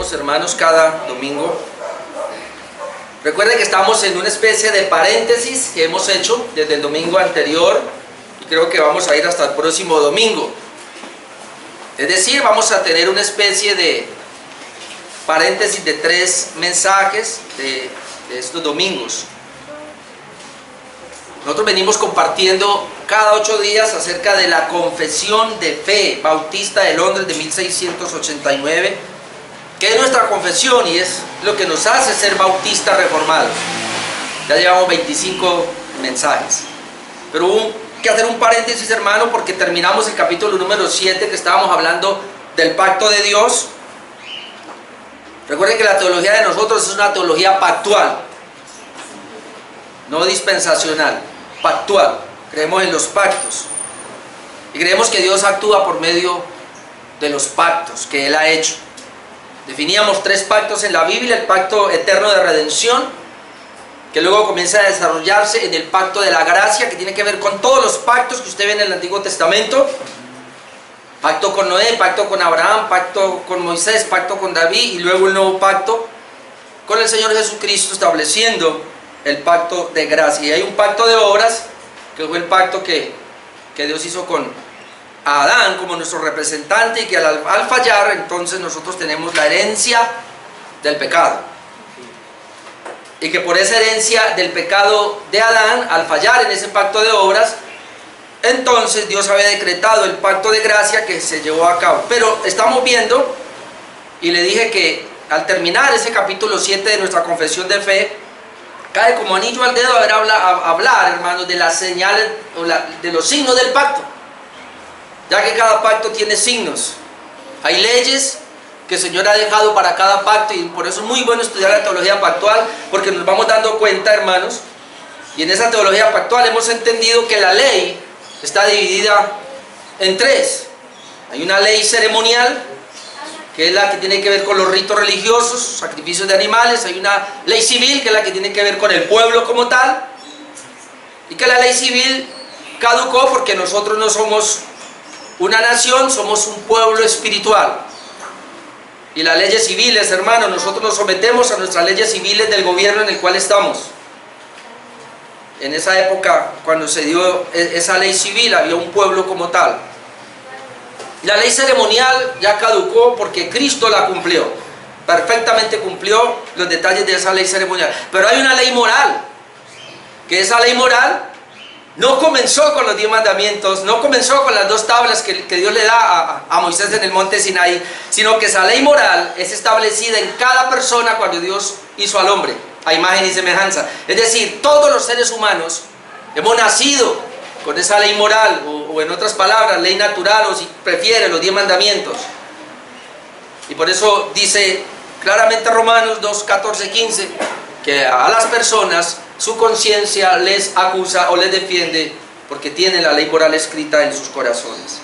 hacemos, hermanos, cada domingo. Recuerden que estamos en una especie de paréntesis que hemos hecho desde el domingo anterior y creo que vamos a ir hasta el próximo domingo. Es decir, vamos a tener una especie de paréntesis de 3 mensajes de estos domingos. Nosotros venimos compartiendo cada 8 días acerca de la confesión de fe bautista de Londres de 1689, que es nuestra confesión y es lo que nos hace ser bautistas reformados. Ya llevamos 25 mensajes. Pero hubo que hacer un paréntesis, hermano, porque terminamos el capítulo número 7, que estábamos hablando del pacto de Dios. Recuerden que la teología de nosotros es una teología pactual, no dispensacional, pactual. Creemos en los pactos y creemos que Dios actúa por medio de los pactos que Él ha hecho. Definíamos 3 pactos en la Biblia: el pacto eterno de redención, que luego comienza a desarrollarse en el pacto de la gracia, que tiene que ver con todos los pactos que usted ve en el Antiguo Testamento: pacto con Noé, pacto con Abraham, pacto con Moisés, pacto con David, y luego el nuevo pacto con el Señor Jesucristo, estableciendo el pacto de gracia. Y hay un pacto de obras, que fue el pacto que Dios hizo con Adán como nuestro representante, y que al fallar, entonces nosotros tenemos la herencia del pecado. Y que por esa herencia del pecado de Adán, al fallar en ese pacto de obras, entonces Dios había decretado el pacto de gracia que se llevó a cabo. Pero estamos viendo, y le dije que al terminar ese capítulo 7 de nuestra confesión de fe, cae como anillo al dedo hablar, hermanos, de las señales o de los signos del pacto, ya que cada pacto tiene signos. Hay leyes que el Señor ha dejado para cada pacto, y por eso es muy bueno estudiar la teología pactual, porque nos vamos dando cuenta, hermanos, y en esa teología pactual hemos entendido que la ley está dividida en 3. Hay una ley ceremonial, que es la que tiene que ver con los ritos religiosos, sacrificios de animales. Hay una ley civil, que es la que tiene que ver con el pueblo como tal, y que la ley civil caducó porque nosotros no somos una nación, somos un pueblo espiritual. Y las leyes civiles, hermanos, nosotros nos sometemos a nuestras leyes civiles del gobierno en el cual estamos. En esa época, cuando se dio esa ley civil, había un pueblo como tal. La ley ceremonial ya caducó porque Cristo la cumplió, perfectamente cumplió los detalles de esa ley ceremonial. Pero hay una ley moral, que esa ley moral no comenzó con los 10 mandamientos, no comenzó con las 2 tablas que Dios le da a Moisés en el monte Sinaí, sino que esa ley moral es establecida en cada persona cuando Dios hizo al hombre a imagen y semejanza. Es decir, todos los seres humanos hemos nacido con esa ley moral, o en otras palabras, ley natural, o si prefiere, los 10 mandamientos. Y por eso dice claramente Romanos 2, 14, 15, que a las personas su conciencia les acusa o les defiende porque tienen la ley moral escrita en sus corazones.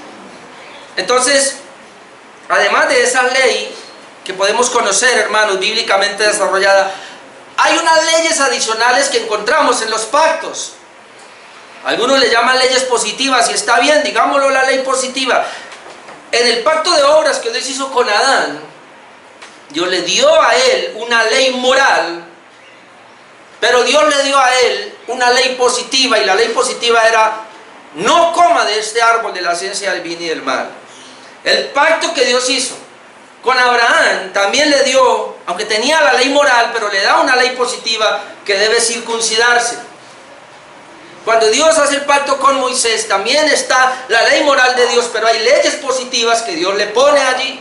Entonces, además de esa ley que podemos conocer, hermanos, bíblicamente desarrollada, hay unas leyes adicionales que encontramos en los pactos. Algunos le llaman leyes positivas, y está bien, digámoslo, la ley positiva. En el pacto de obras que Dios hizo con Adán, Dios le dio a él una ley moral, pero Dios le dio a él una ley positiva, y la ley positiva era: no coma de este árbol de la ciencia del bien y del mal. El pacto que Dios hizo con Abraham también le dio, aunque tenía la ley moral, pero le da una ley positiva, que debe circuncidarse. Cuando Dios hace el pacto con Moisés, también está la ley moral de Dios, pero hay leyes positivas que Dios le pone allí.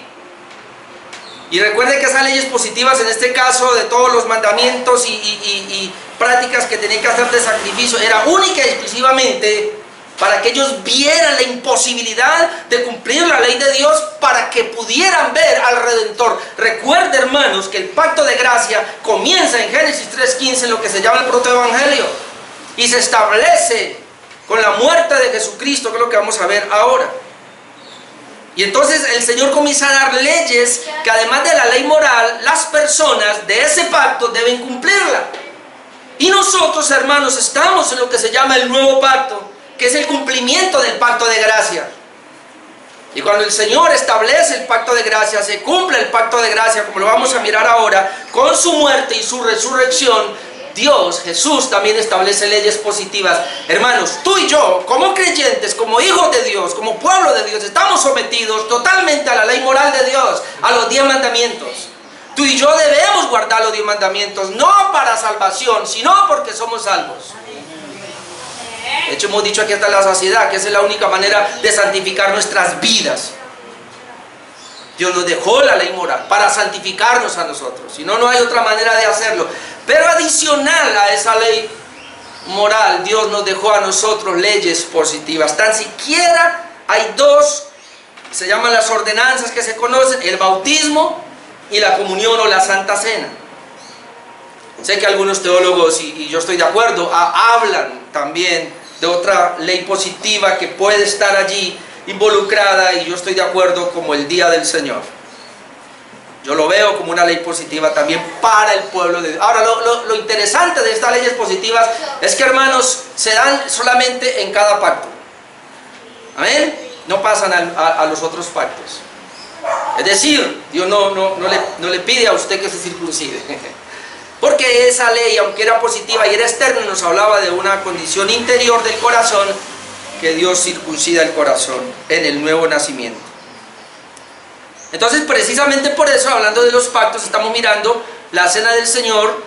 Y recuerden que esas leyes positivas, en este caso de todos los mandamientos y prácticas que tenían que hacer de sacrificio, era única y exclusivamente para que ellos vieran la imposibilidad de cumplir la ley de Dios, para que pudieran ver al Redentor. Recuerden, hermanos, que el pacto de gracia comienza en Génesis 3:15, en lo que se llama el protoevangelio, y se establece con la muerte de Jesucristo, que es lo que vamos a ver ahora. Y entonces el Señor comienza a dar leyes que, además de la ley moral, las personas de ese pacto deben cumplirla. Y nosotros, hermanos, estamos en lo que se llama el nuevo pacto, que es el cumplimiento del pacto de gracia. Y cuando el Señor establece el pacto de gracia, se cumple el pacto de gracia, como lo vamos a mirar ahora, con su muerte y su resurrección, Dios, Jesús, también establece leyes positivas. Hermanos, tú y yo, como creyentes, como hijos de Dios, como pueblo de Dios, estamos sometidos totalmente a la ley moral de Dios, a los 10 mandamientos. Tú y yo debemos guardar los 10 mandamientos, no para salvación, sino porque somos salvos. De hecho, hemos dicho aquí hasta la saciedad que esa es la única manera de santificar nuestras vidas. Dios nos dejó la ley moral para santificarnos a nosotros. Si no, no hay otra manera de hacerlo. Pero adicional a esa ley moral, Dios nos dejó a nosotros leyes positivas. Tan siquiera hay 2, se llaman las ordenanzas que se conocen: el bautismo y la comunión o la Santa Cena. Sé que algunos teólogos, y yo estoy de acuerdo, hablan también de otra ley positiva que puede estar allí involucrada, y yo estoy de acuerdo, como el día del Señor. Yo lo veo como una ley positiva también para el pueblo de Dios. Ahora, lo interesante de estas leyes positivas es que, hermanos, se dan solamente en cada pacto. Amén. No pasan a los otros pactos. Es decir, Dios no le pide a usted que se circuncide. Porque esa ley, aunque era positiva y era externa, nos hablaba de una condición interior del corazón, que Dios circuncida el corazón en el nuevo nacimiento. Entonces, precisamente por eso, hablando de los pactos, estamos mirando la Cena del Señor.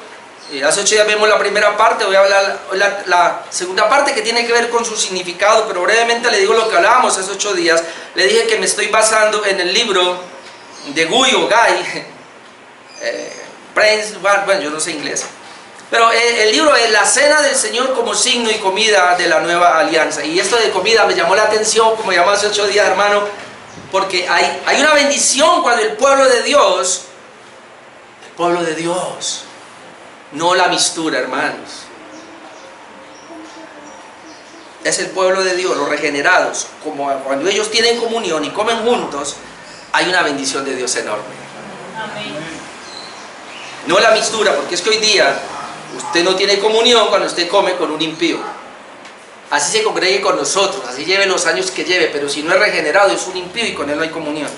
Hace 8 días vemos la primera parte, voy a hablar la segunda parte, que tiene que ver con su significado, pero brevemente le digo lo que hablábamos hace 8 días. Le dije que me estoy basando en el libro de Guy o Guy, Prince, bueno, yo no sé inglés, pero el libro es La Cena del Señor como signo y comida de la nueva alianza. Y esto de comida me llamó la atención, como llamó hace 8 días, hermano, porque hay una bendición cuando el pueblo de Dios, no la mistura, hermanos, es el pueblo de Dios, los regenerados, como cuando ellos tienen comunión y comen juntos, hay una bendición de Dios enorme. Amén. No la mistura, porque es que hoy día usted no tiene comunión cuando usted come con un impío. Así se congregue con nosotros, así lleve los años que lleve, pero si no es regenerado, es un impío y con él no hay comunión.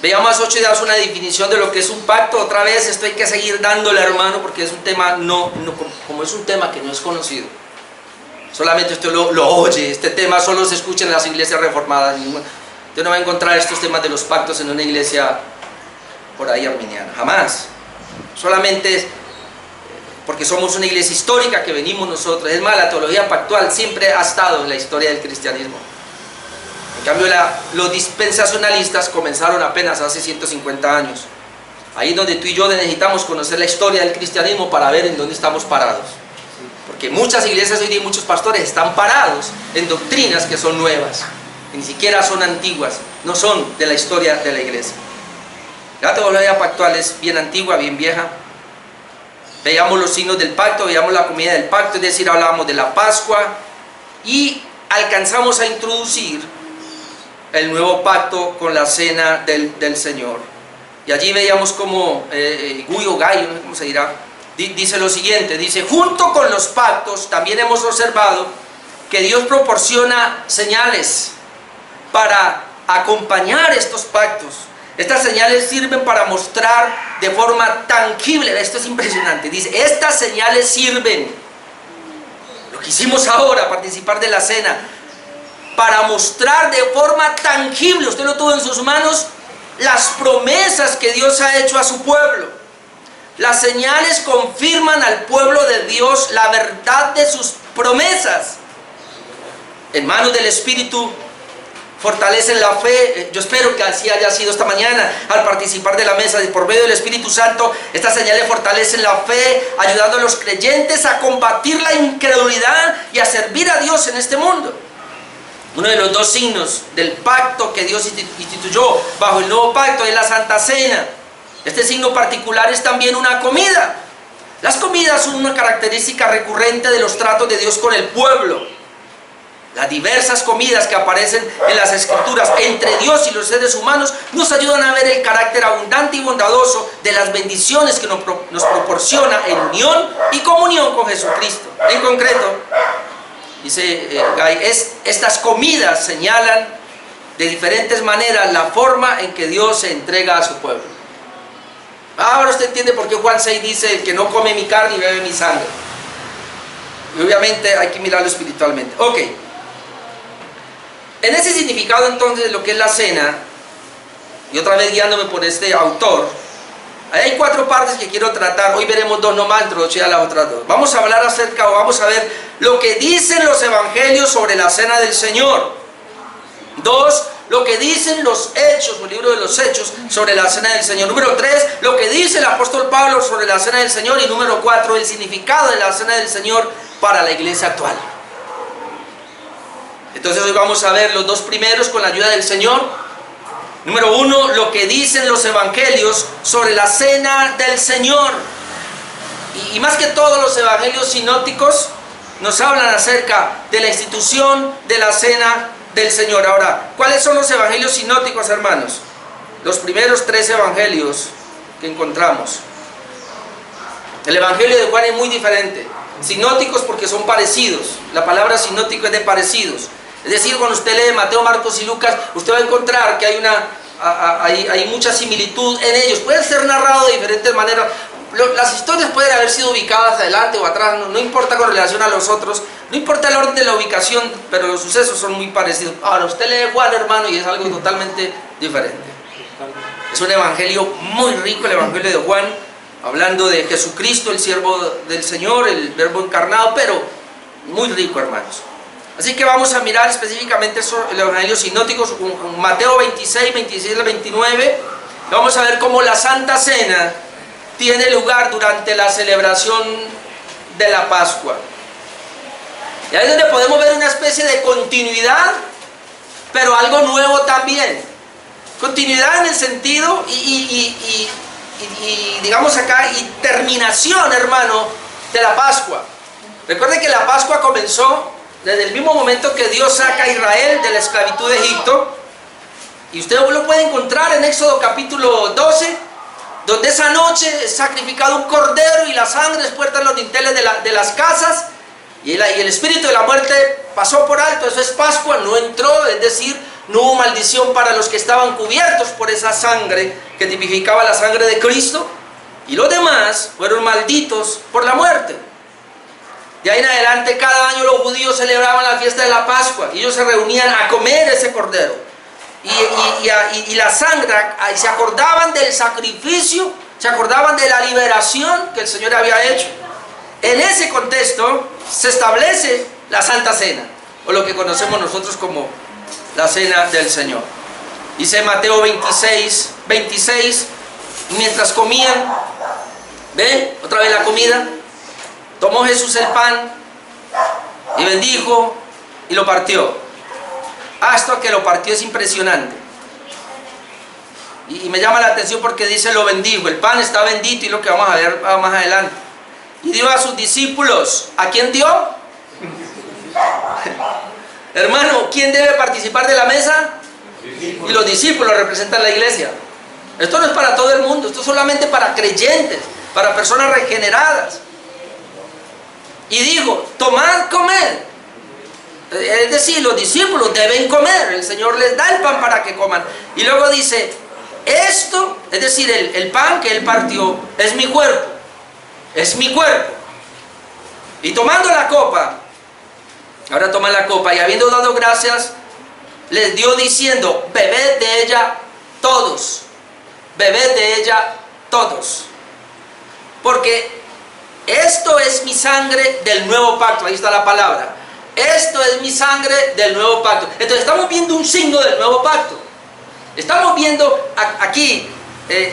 Veamos 8 días una definición de lo que es un pacto. Otra vez, esto hay que seguir dándole, hermano, porque es un tema, como es un tema que no es conocido. Solamente usted lo oye, este tema solo se escucha en las iglesias reformadas. Usted no va a encontrar estos temas de los pactos en una iglesia por ahí arminiana, jamás. Solamente es porque somos una iglesia histórica que venimos nosotros. Es más, la teología pactual siempre ha estado en la historia del cristianismo. En cambio, los dispensacionalistas comenzaron apenas hace 150 años. Ahí es donde tú y yo necesitamos conocer la historia del cristianismo para ver en dónde estamos parados. Porque muchas iglesias hoy día y muchos pastores están parados en doctrinas que son nuevas, que ni siquiera son antiguas, no son de la historia de la iglesia. La teología pactual es bien antigua, bien vieja. Veíamos los signos del pacto, veíamos la comida del pacto, es decir, hablábamos de la Pascua, y alcanzamos a introducir el nuevo pacto con la Cena del Señor. Y allí veíamos como Guy o Guy, no sé cómo se dirá, dice lo siguiente, dice: junto con los pactos también hemos observado que Dios proporciona señales para acompañar estos pactos. Estas señales sirven para mostrar de forma tangible, esto es impresionante, dice, estas señales sirven, lo que hicimos ahora, participar de la cena, para mostrar de forma tangible, usted lo tuvo en sus manos, las promesas que Dios ha hecho a su pueblo. Las señales confirman al pueblo de Dios la verdad de sus promesas. En manos del Espíritu fortalecen la fe. Yo espero que así haya sido esta mañana al participar de la mesa. Y por medio del Espíritu Santo, estas señales fortalecen la fe, ayudando a los creyentes a combatir la incredulidad y a servir a Dios en este mundo. Uno de los 2 signos del pacto que Dios instituyó bajo el nuevo pacto es la Santa Cena. Este signo particular es también una comida. Las comidas son una característica recurrente de los tratos de Dios con el pueblo. Las diversas comidas que aparecen en las Escrituras entre Dios y los seres humanos nos ayudan a ver el carácter abundante y bondadoso de las bendiciones que nos proporciona en unión y comunión con Jesucristo. En concreto, dice Gay, estas comidas señalan de diferentes maneras la forma en que Dios se entrega a su pueblo. Ahora usted entiende por qué Juan 6 dice: el que no come mi carne y bebe mi sangre. Y obviamente hay que mirarlo espiritualmente. Ok. En ese significado entonces de lo que es la cena, y otra vez guiándome por este autor, ahí hay 4 partes que quiero tratar. Hoy veremos 2 nomás, introducir a las otras 2. Vamos a hablar acerca, o vamos a ver lo que dicen los evangelios sobre la cena del Señor. 2, lo que dicen los Hechos, el libro de los Hechos, sobre la cena del Señor. Número 3, lo que dice el apóstol Pablo sobre la cena del Señor. Y número 4, el significado de la cena del Señor para la iglesia actual. Entonces hoy vamos a ver los 2 primeros con la ayuda del Señor. Número 1, lo que dicen los evangelios sobre la cena del Señor. Y más que todo, los evangelios sinópticos nos hablan acerca de la institución de la cena del Señor. Ahora, ¿cuáles son los evangelios sinópticos, hermanos? Los primeros 3 evangelios que encontramos. El evangelio de Juan es muy diferente. Sinópticos porque son parecidos. La palabra sinóptico es de parecidos. Es decir, cuando usted lee Mateo, Marcos y Lucas, usted va a encontrar que hay mucha similitud en ellos. Pueden ser narrados de diferentes maneras. Las historias pueden haber sido ubicadas adelante o atrás, no importa con relación a los otros, no importa el orden de la ubicación, pero los sucesos son muy parecidos. Ahora, usted lee Juan, hermano, y es algo totalmente diferente. Es un evangelio muy rico, el evangelio de Juan, hablando de Jesucristo, el siervo del Señor, el verbo encarnado, pero muy rico, hermanos. Así que vamos a mirar específicamente el evangelio sinóptico, Mateo 26, 26 al 29. Vamos a ver cómo la Santa Cena tiene lugar durante la celebración de la Pascua. Y ahí es donde podemos ver una especie de continuidad, pero algo nuevo también. Continuidad en el sentido y digamos acá, y terminación, hermano, de la Pascua. Recuerde que la Pascua comenzó desde el mismo momento que Dios saca a Israel de la esclavitud de Egipto. Y usted lo puede encontrar en Éxodo capítulo 12, donde esa noche es sacrificado un cordero y la sangre es puesta en los dinteles de las casas, y el espíritu de la muerte pasó por alto. Eso es Pascua, no entró, es decir, no hubo maldición para los que estaban cubiertos por esa sangre que tipificaba la sangre de Cristo, y los demás fueron malditos por la muerte. De ahí en adelante, cada año los judíos celebraban la fiesta de la Pascua, y ellos se reunían a comer ese cordero. Y la sangre, se acordaban del sacrificio, se acordaban de la liberación que el Señor había hecho. En ese contexto se establece la Santa Cena, o lo que conocemos nosotros como la Cena del Señor. Dice Mateo 26, 26, mientras comían, ¿ve? Otra vez la comida. Tomó Jesús el pan y bendijo y lo partió. Esto que lo partió es impresionante. Y me llama la atención porque dice lo bendijo. El pan está bendito, y lo que vamos a ver más adelante. Y dio a sus discípulos. ¿A quién dio? Hermano, ¿quién debe participar de la mesa? Y los discípulos representan la iglesia. Esto no es para todo el mundo, esto es solamente para creyentes, para personas regeneradas. Y dijo: tomad, comed. Es decir, los discípulos deben comer, el Señor les da el pan para que coman. Y luego dice: esto, es decir, el pan que Él partió, es mi cuerpo, es mi cuerpo. Y tomando la copa, ahora toman la copa, y habiendo dado gracias, les dio diciendo: bebed de ella todos, bebed de ella todos, porque esto es mi sangre del nuevo pacto. Ahí está la palabra. Esto es mi sangre del nuevo pacto. Entonces estamos viendo un signo del nuevo pacto. Estamos viendo aquí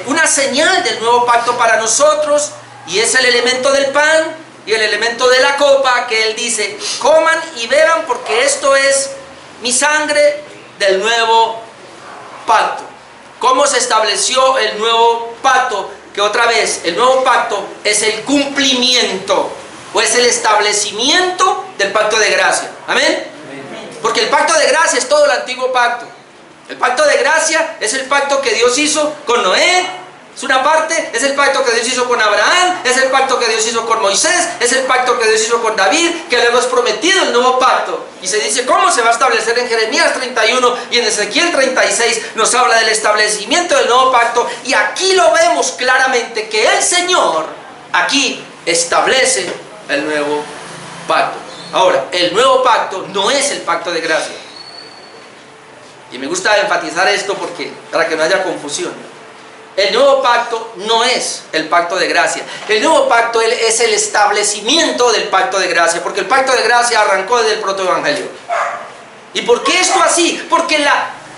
una señal del nuevo pacto para nosotros, y es el elemento del pan y el elemento de la copa, que Él dice: coman y beban, porque esto es mi sangre del nuevo pacto. ¿Cómo se estableció el nuevo pacto? Que otra vez, el nuevo pacto es el cumplimiento, o es el establecimiento del pacto de gracia. ¿Amén? Porque el pacto de gracia es todo el antiguo pacto. El pacto de gracia es el pacto que Dios hizo con Noé, Es una parte, es el pacto que Dios hizo con Abraham, es el pacto que Dios hizo con Moisés, es el pacto que Dios hizo con David, que luego es prometido el nuevo pacto. Y se dice cómo se va a establecer en Jeremías 31 y en Ezequiel 36 nos habla del establecimiento del nuevo pacto. Y aquí lo vemos claramente que el Señor aquí establece el nuevo pacto. Ahora, el nuevo pacto no es el pacto de gracia. Y me gusta enfatizar esto porque para que no haya confusión. El nuevo pacto no es el pacto de gracia. El nuevo pacto es el establecimiento del pacto de gracia, porque el pacto de gracia arrancó desde el protoevangelio. ¿Y por qué esto así? Porque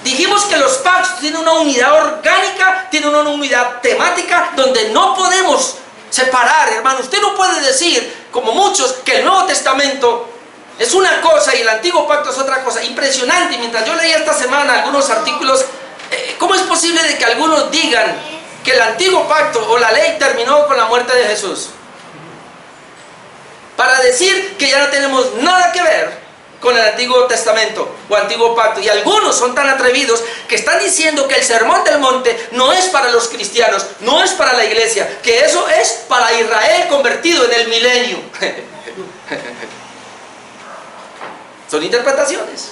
dijimos que los pactos tienen una unidad orgánica, tienen una unidad temática, donde no podemos separar, hermano. Usted no puede decir, como muchos, que el Nuevo Testamento es una cosa y el Antiguo Pacto es otra cosa. Impresionante. Mientras yo leía esta semana algunos artículos, ¿cómo es posible de que algunos digan que el Antiguo Pacto o la ley terminó con la muerte de Jesús? Para decir que ya no tenemos nada que ver con el Antiguo Testamento o Antiguo Pacto. Y algunos son tan atrevidos que están diciendo que el Sermón del Monte no es para los cristianos, no es para la iglesia, que eso es para Israel convertido en el milenio. Son interpretaciones.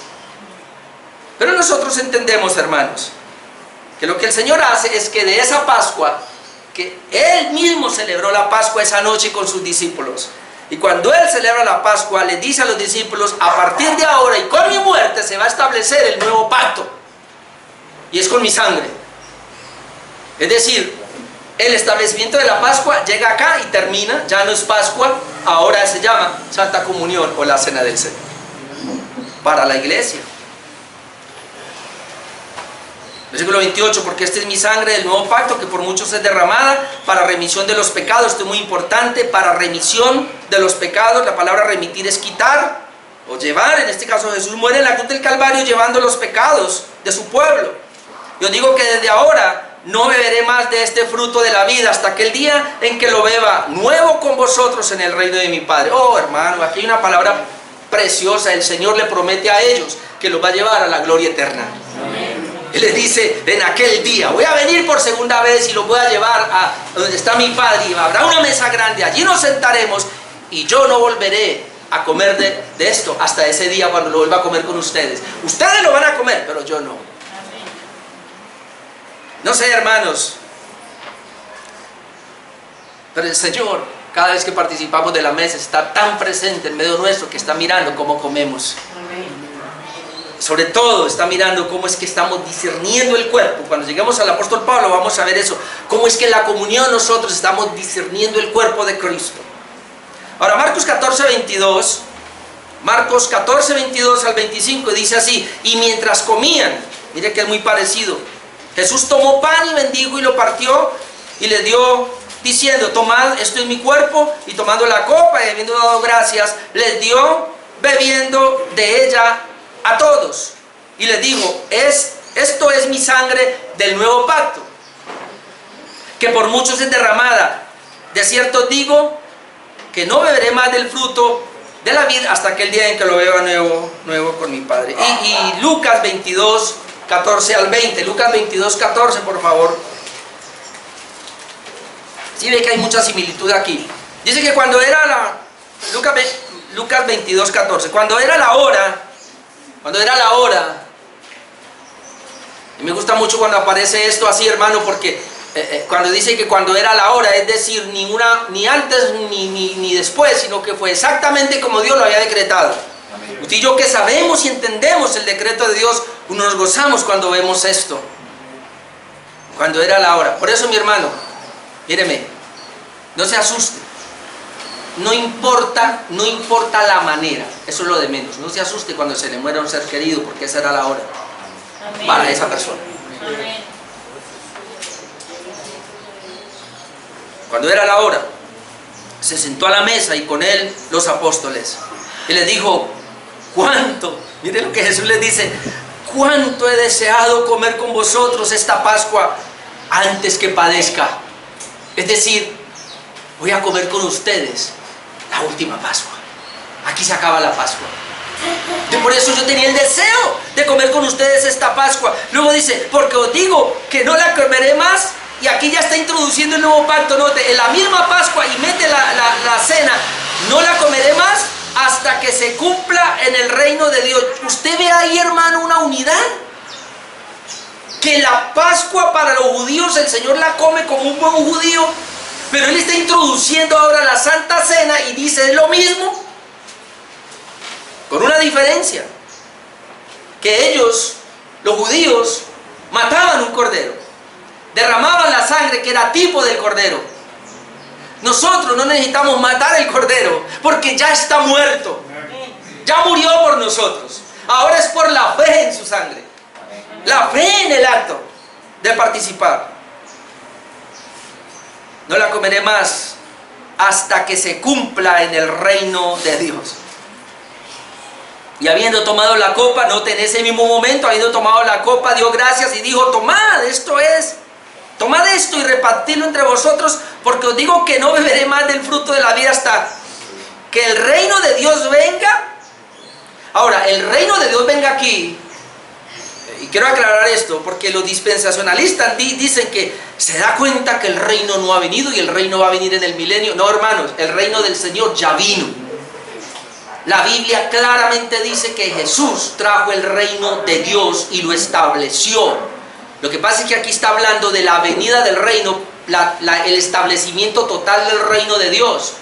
Pero nosotros entendemos, hermanos, que lo que el Señor hace es que de esa Pascua, que Él mismo celebró la Pascua esa noche con sus discípulos, y cuando Él celebra la Pascua, le dice a los discípulos, a partir de ahora y con mi muerte se va a establecer el nuevo pacto, y es con mi sangre. Es decir, el establecimiento de la Pascua llega acá y termina, ya no es Pascua, ahora se llama Santa Comunión o la Cena del Señor, para la iglesia. Versículo 28, porque esta es mi sangre del nuevo pacto que por muchos es derramada para remisión de los pecados. Esto es muy importante, para remisión de los pecados. La palabra remitir es quitar o llevar. En este caso Jesús muere en la cruz del Calvario llevando los pecados de su pueblo. Yo digo que desde ahora no beberé más de este fruto de la vida hasta aquel día en que lo beba nuevo con vosotros en el reino de mi Padre. Oh, hermano, aquí hay una palabra preciosa. El Señor le promete a ellos que los va a llevar a la gloria eterna. Amén. Él les dice, en aquel día voy a venir por segunda vez y los voy a llevar a donde está mi Padre, y habrá una mesa grande, allí nos sentaremos y yo no volveré a comer de esto hasta ese día cuando lo vuelva a comer con ustedes. Ustedes lo van a comer, pero yo no. No sé, hermanos, pero el Señor, cada vez que participamos de la mesa, está tan presente en medio nuestro que está mirando cómo comemos. Sobre todo está mirando cómo es que estamos discerniendo el cuerpo. Cuando lleguemos al apóstol Pablo vamos a ver eso, cómo es que en la comunión nosotros estamos discerniendo el cuerpo de Cristo. Ahora Marcos 14, 22 al 25 dice así: y mientras comían, mire que es muy parecido, Jesús tomó pan y bendijo y lo partió y les dio diciendo, tomad, esto es mi cuerpo, y tomando la copa y habiendo dado gracias, les dio bebiendo de ella a todos, y les dijo, esto es mi sangre del nuevo pacto, que por muchos es derramada. De cierto digo que no beberé más del fruto de la vid hasta aquel día en que lo beba nuevo con mi Padre. Y Lucas 22, 14 al 20, Lucas 22, 14, por favor. Sí ve que hay mucha similitud aquí. Dice que cuando era Lucas 22, 14, cuando era la hora, y me gusta mucho cuando aparece esto así, hermano, porque cuando dice que cuando era la hora, es decir, ni antes ni después, sino que fue exactamente como Dios lo había decretado. Amén. Usted y yo, que sabemos y entendemos el decreto de Dios, nos gozamos cuando vemos esto, cuando era la hora. Por eso, mi hermano, míreme, no se asuste. No importa la manera, eso es lo de menos. No se asuste cuando se le muera un ser querido, porque esa era la hora. Amén. Para esa persona. Amén. Cuando era la hora, se sentó a la mesa y con él los apóstoles. Y les dijo, ¿cuánto? Miren lo que Jesús les dice, ¿cuánto he deseado comer con vosotros esta Pascua antes que padezca? Es decir, voy a comer con ustedes la última Pascua. Aquí se acaba la Pascua. Y por eso yo tenía el deseo de comer con ustedes esta Pascua. Luego dice, porque os digo que no la comeré más Y aquí ya está introduciendo el nuevo pacto. Note, en la misma Pascua, y mete la cena, no la comeré más hasta que se cumpla en el reino de Dios. Usted ve ahí, hermano, una unidad. Que la Pascua para los judíos el Señor la come como un buen judío, pero Él está introduciendo ahora la Santa Cena y dice es lo mismo, con una diferencia, que ellos, los judíos, mataban un cordero, derramaban la sangre que era tipo del cordero. Nosotros no necesitamos matar el cordero, porque ya está muerto, ya murió por nosotros. Ahora es por la fe en su sangre, la fe en el acto de participar. No la comeré más hasta que se cumpla en el reino de Dios. Y habiendo tomado la copa, note, en ese mismo momento, habiendo tomado la copa, dio gracias y dijo: tomad, tomad esto y repartidlo entre vosotros, porque os digo que no beberé más del fruto de la vida hasta que el reino de Dios venga. Ahora, el reino de Dios venga aquí, y quiero aclarar esto, porque los dispensacionalistas dicen que se da cuenta que el reino no ha venido y el reino va a venir en el milenio. No, hermanos, el reino del Señor ya vino. La Biblia claramente dice que Jesús trajo el reino de Dios y lo estableció. Lo que pasa es que aquí está hablando de la venida del reino, el establecimiento total del reino de Dios.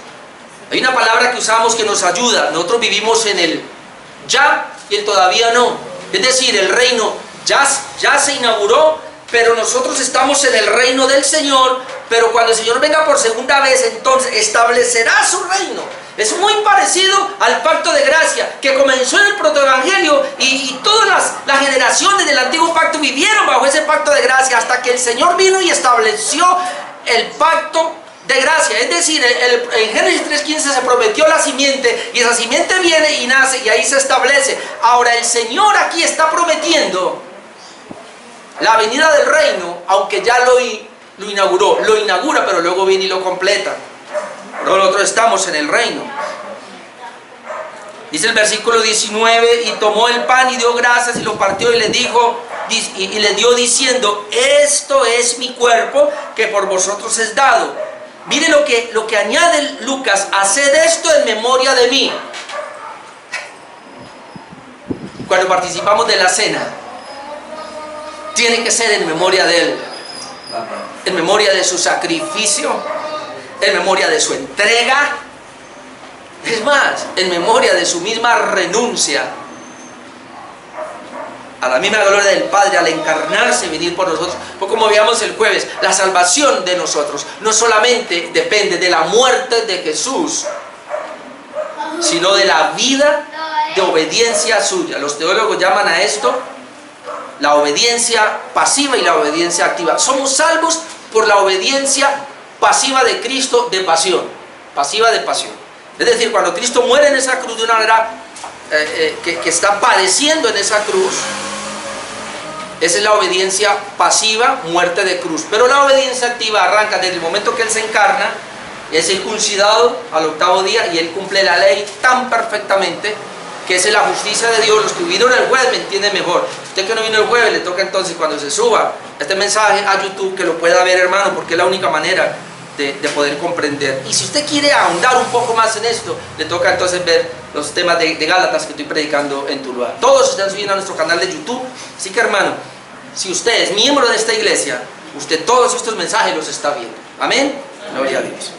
Hay una palabra que usamos que nos ayuda. Nosotros vivimos en el ya y el todavía no. Es decir, el reino ya se inauguró, pero nosotros estamos en el reino del Señor. Pero cuando el Señor venga por segunda vez, entonces establecerá su reino. Es muy parecido al pacto de gracia que comenzó en el protoevangelio, y todas las generaciones del antiguo pacto vivieron bajo ese pacto de gracia hasta que el Señor vino y estableció el pacto de gracia. Es decir, en Génesis 3:15 se prometió la simiente, y esa simiente viene y nace y ahí se establece. Ahora el Señor aquí está prometiendo la venida del reino, aunque ya lo inauguró, lo inaugura, pero luego viene y lo completa. Nosotros estamos en el reino. Dice el versículo 19: y tomó el pan y dio gracias y lo partió y le dijo, y le dio diciendo: esto es mi cuerpo que por vosotros es dado. Mire lo que añade Lucas: haced esto en memoria de mí. Cuando participamos de la cena, tiene que ser en memoria de Él, en memoria de su sacrificio, en memoria de su entrega, es más, en memoria de su misma renuncia a la misma gloria del Padre al encarnarse y venir por nosotros. Pues como veíamos el jueves, la salvación de nosotros no solamente depende de la muerte de Jesús, sino de la vida de obediencia suya. Los teólogos llaman a esto la obediencia pasiva y la obediencia activa. Somos salvos por la obediencia pasiva de Cristo, de pasión, pasiva de pasión. Es decir, cuando Cristo muere en esa cruz de una manera que está padeciendo en esa cruz, esa es la obediencia pasiva, muerte de cruz. Pero la obediencia activa arranca desde el momento que Él se encarna, es circuncidado al octavo día y Él cumple la ley tan perfectamente que esa es la justicia de Dios. Los que vieron el jueves me entienden mejor. Usted que no vino el jueves, le toca entonces cuando se suba este mensaje a YouTube que lo pueda ver, hermano, porque es la única manera de poder comprender. Y si usted quiere ahondar un poco más en esto, le toca entonces ver los temas de Gálatas que estoy predicando en Tuluá. Todos están subiendo a nuestro canal de YouTube. Así que, hermano, si usted es miembro de esta iglesia, usted todos estos mensajes los está viendo. Amén. Gloria a Dios.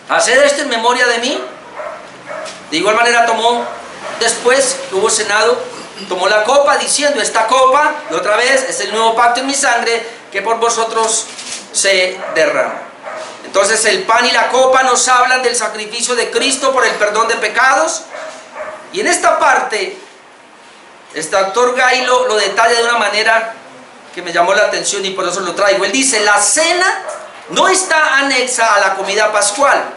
Haced esto en memoria de mí. De igual manera tomó, después que hubo cenado, tomó la copa diciendo: esta copa, y otra vez, es el nuevo pacto en mi sangre que por vosotros se derrama. Entonces el pan y la copa nos hablan del sacrificio de Cristo por el perdón de pecados. Y en esta parte, este doctor Gay lo detalla de una manera que me llamó la atención y por eso lo traigo. Él dice: la cena no está anexa a la comida pascual.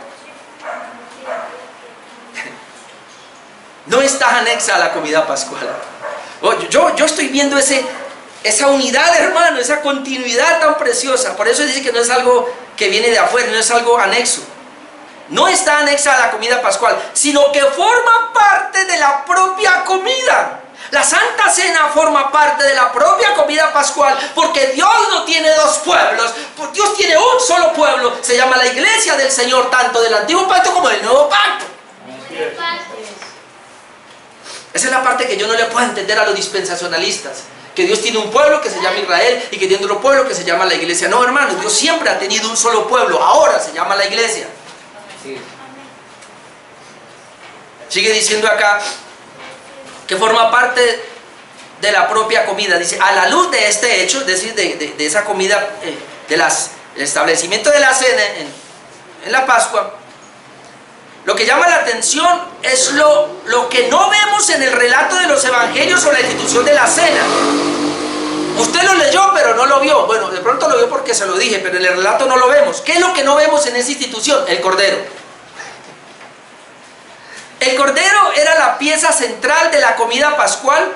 No está anexa a la comida pascual. Yo estoy viendo esa unidad, hermano, esa continuidad tan preciosa. Por eso dice que no es algo que viene de afuera, no es algo anexo. No está anexa a la comida pascual, sino que forma parte de la propia comida. La Santa Cena forma parte de la propia comida pascual, porque Dios no tiene dos pueblos, Dios tiene un solo pueblo, se llama la iglesia del Señor, tanto del antiguo pacto como del nuevo pacto. Esa es la parte que yo no le puedo entender a los dispensacionalistas, que Dios tiene un pueblo que se llama Israel y que tiene otro pueblo que se llama la iglesia. No, hermanos, Dios siempre ha tenido un solo pueblo, ahora se llama la iglesia. Sigue diciendo acá que forma parte de la propia comida. Dice, a la luz de este hecho, es decir, de esa comida, del establecimiento de la cena en la Pascua, lo que llama la atención es lo que no vemos en el relato de los evangelios o la institución de la cena. Usted lo leyó pero no lo vio. Bueno, de pronto lo vio porque se lo dije, pero en el relato no lo vemos. ¿Qué es lo que no vemos en esa institución? El cordero. El cordero era la pieza central de la comida pascual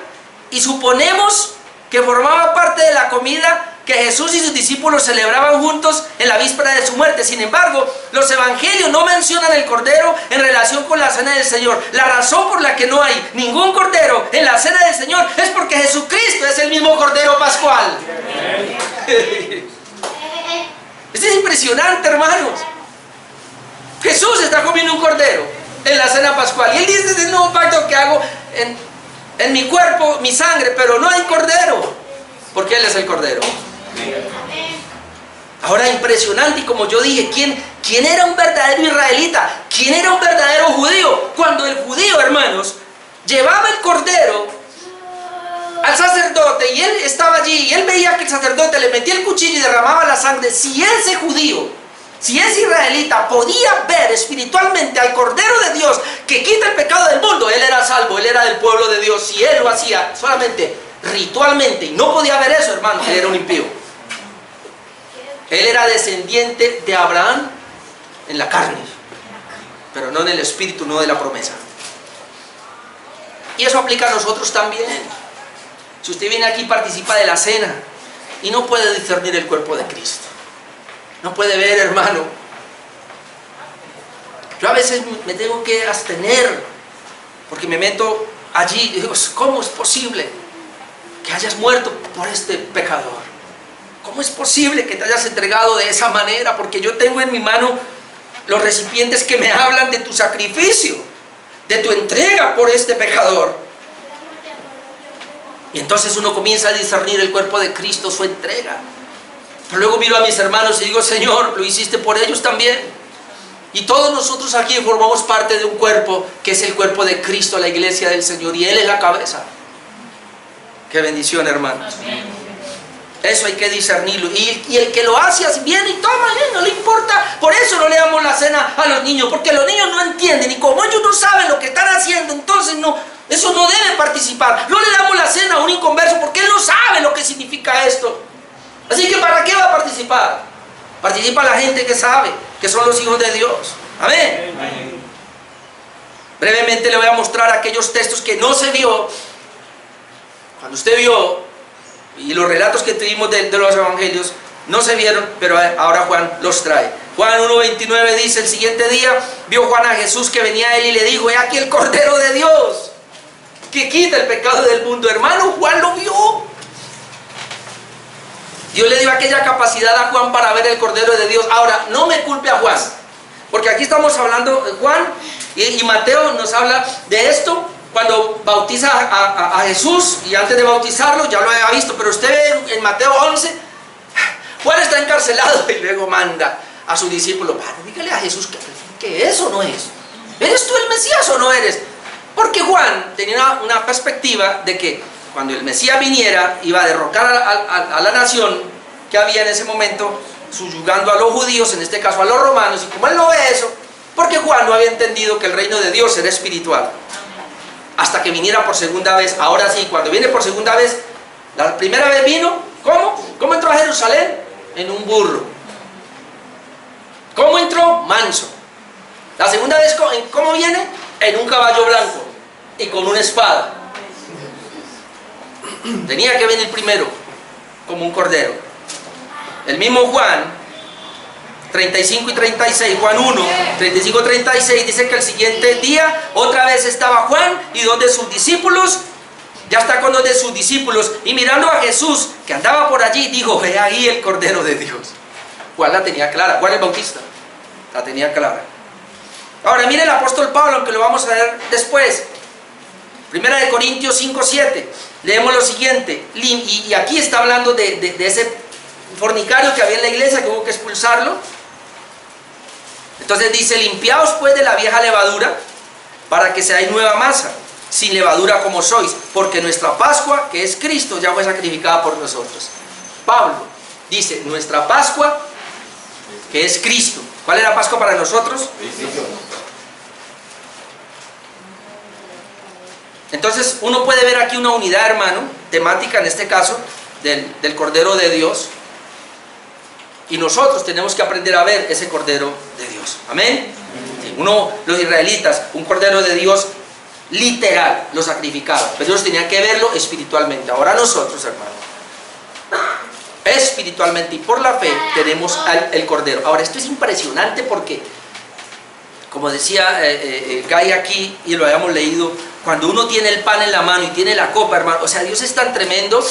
y suponemos que formaba parte de la comida que Jesús y sus discípulos celebraban juntos en la víspera de su muerte. Sin embargo, los evangelios no mencionan el cordero en relación con la cena del Señor. La razón por la que no hay ningún cordero en la cena del Señor es porque Jesucristo es el mismo cordero pascual. Esto es impresionante, hermanos. Jesús está comiendo un cordero en la cena pascual y Él dice, es el nuevo pacto que hago en mi cuerpo, mi sangre, pero no hay cordero, porque Él es el cordero. Ahora, impresionante, y como yo dije, ¿quién era un verdadero israelita? ¿Quién era un verdadero judío? Cuando el judío, hermanos, llevaba el cordero al sacerdote y él estaba allí y él veía que el sacerdote le metía el cuchillo y derramaba la sangre, si ese judío, si ese israelita podía ver espiritualmente al Cordero de Dios que quita el pecado del mundo, él era salvo, él era del pueblo de Dios. Si él lo hacía solamente ritualmente y no podía ver eso, hermano, él era un impío. Él era descendiente de Abraham en la carne, pero no en el espíritu, no de la promesa. Y eso aplica a nosotros también. Si usted viene aquí y participa de la cena y no puede discernir el cuerpo de Cristo, no puede ver, hermano. Yo a veces me tengo que abstener porque me meto allí y digo, ¿cómo es posible que hayas muerto por este pecador? ¿Cómo es posible que te hayas entregado de esa manera? Porque yo tengo en mi mano los recipientes que me hablan de tu sacrificio, de tu entrega por este pecador. Y entonces uno comienza a discernir el cuerpo de Cristo, su entrega. Pero luego miro a mis hermanos y digo, Señor, lo hiciste por ellos también. Y todos nosotros aquí formamos parte de un cuerpo que es el cuerpo de Cristo, la iglesia del Señor, y Él es la cabeza. Qué bendición, hermanos. Eso hay que discernirlo. Y el que lo hace bien y toma bien, no le importa. Por eso no le damos la cena a los niños, porque los niños no entienden. Y como ellos no saben lo que están haciendo, entonces no, eso no debe participar. No le damos la cena a un inconverso porque él no sabe lo que significa esto. Así que ¿para qué va a participar? Participa la gente que sabe, que son los hijos de Dios. Amén. Amén. Brevemente le voy a mostrar aquellos textos que no se vio. Cuando usted vio, y los relatos que tuvimos de los evangelios no se vieron, pero ahora Juan los trae. Juan 1:29 dice, el siguiente día vio Juan a Jesús que venía a él y le dijo, he aquí el Cordero de Dios, que quita el pecado del mundo. Hermano, Juan lo vio. Dios le dio aquella capacidad a Juan para ver el Cordero de Dios. Ahora, no me culpe a Juan, porque aquí estamos hablando, Juan y Mateo nos habla de esto, cuando bautiza a Jesús, y antes de bautizarlo, ya lo había visto, pero usted ve en Mateo 11, Juan está encarcelado y luego manda a su discípulo, dígale a Jesús que eso no es. ¿Eres tú el Mesías o no eres? Porque Juan tenía una perspectiva de que cuando el Mesías viniera, iba a derrocar a la nación que había en ese momento, subyugando a los judíos, en este caso a los romanos, y como él no ve eso, porque Juan no había entendido que el reino de Dios era espiritual. Hasta que viniera por segunda vez. Ahora sí, cuando viene por segunda vez, la primera vez vino, ¿cómo? ¿Cómo entró a Jerusalén? En un burro. ¿Cómo entró? Manso. La segunda vez, ¿cómo viene? En un caballo blanco y con una espada. Tenía que venir primero como un cordero. El mismo Juan 35 y 36, Juan 1, 35 y 36 dice que el siguiente día otra vez estaba Juan y dos de sus discípulos ya está con 2 de sus discípulos, y mirando a Jesús, que andaba por allí, dijo, ve ahí el Cordero de Dios. Juan la tenía clara, Juan el Bautista la tenía clara. Ahora mire el apóstol Pablo, aunque lo vamos a ver después. 1 Corintios 5:7, leemos lo siguiente, y aquí está hablando de ese fornicario que había en la iglesia, que hubo que expulsarlo. Entonces dice, limpiaos pues de la vieja levadura, para que seáis nueva masa, sin levadura como sois, porque nuestra Pascua, que es Cristo, ya fue sacrificada por nosotros. Pablo dice, nuestra Pascua, que es Cristo. ¿Cuál es la Pascua para nosotros? Cristo. Entonces uno puede ver aquí una unidad, hermano, temática en este caso, del Cordero de Dios. Y nosotros tenemos que aprender a ver ese Cordero de Dios. Amén. Sí, los israelitas, un Cordero de Dios literal, lo sacrificaban, pero ellos tenían que verlo espiritualmente. Ahora nosotros, hermano, espiritualmente y por la fe tenemos el Cordero. Ahora esto es impresionante porque, como decía Guy aquí, y lo habíamos leído, cuando uno tiene el pan en la mano y tiene la copa, hermano, o sea, Dios es tan tremendo